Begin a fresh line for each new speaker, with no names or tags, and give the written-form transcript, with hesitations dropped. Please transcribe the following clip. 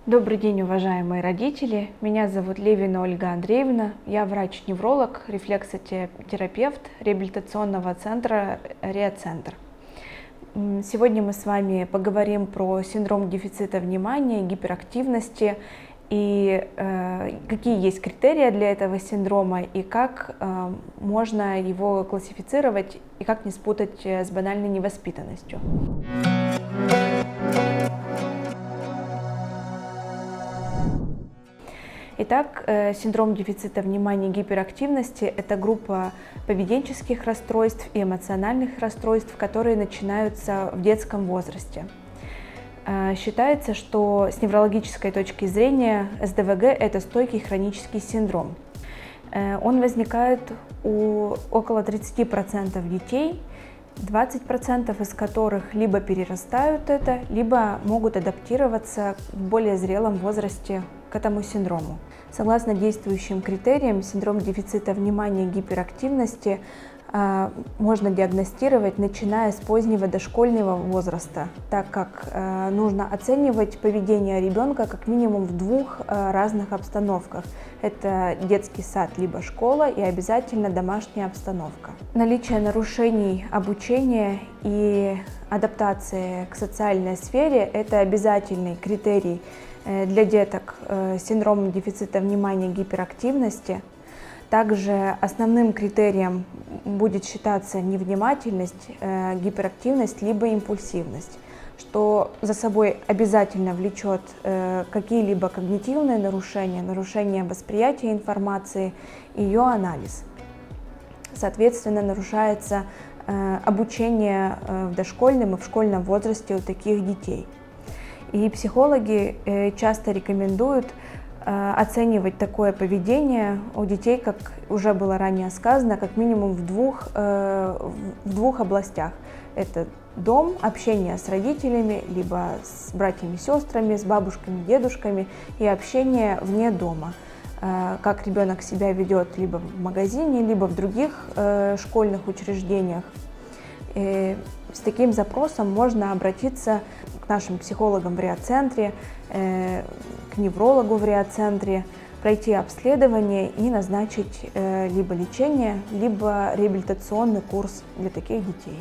Добрый день, уважаемые родители. Меня зовут Левина Ольга Андреевна. Я врач-невролог, рефлексотерапевт реабилитационного центра «Реацентр». Сегодня мы с вами поговорим про синдром дефицита внимания, гиперактивности и какие есть критерии для этого синдрома и как можно его классифицировать и как не спутать с банальной невоспитанностью. Итак, синдром дефицита внимания и гиперактивности – это группа поведенческих расстройств и эмоциональных расстройств, которые начинаются в детском возрасте. Считается, что с неврологической точки зрения СДВГ – это стойкий хронический синдром. Он возникает у около 30% детей, 20% из которых либо перерастают это, либо могут адаптироваться в более зрелом возрасте к этому синдрому. Согласно действующим критериям, синдром дефицита внимания и гиперактивности можно диагностировать, начиная с позднего дошкольного возраста, так как нужно оценивать поведение ребенка как минимум в двух разных обстановках. Это детский сад либо школа и обязательно домашняя обстановка. Наличие нарушений обучения и адаптации к социальной сфере – это обязательный критерий для деток с синдромом дефицита внимания и гиперактивности. Также основным критерием будет считаться невнимательность, гиперактивность либо импульсивность, что за собой обязательно влечет какие-либо когнитивные нарушения, нарушение восприятия информации и ее анализ. Соответственно, нарушается обучение в дошкольном и в школьном возрасте у таких детей. И психологи часто рекомендуют оценивать такое поведение у детей, как уже было ранее сказано, как минимум в двух областях. Это дом, общение с родителями, либо с братьями, сестрами, с бабушками, дедушками, и общение вне дома. Как ребенок себя ведет либо в магазине, либо в других школьных учреждениях. И с таким запросом можно обратиться к нашим психологам в Реацентре, к неврологу в Реацентре, пройти обследование и назначить либо лечение, либо реабилитационный курс для таких детей.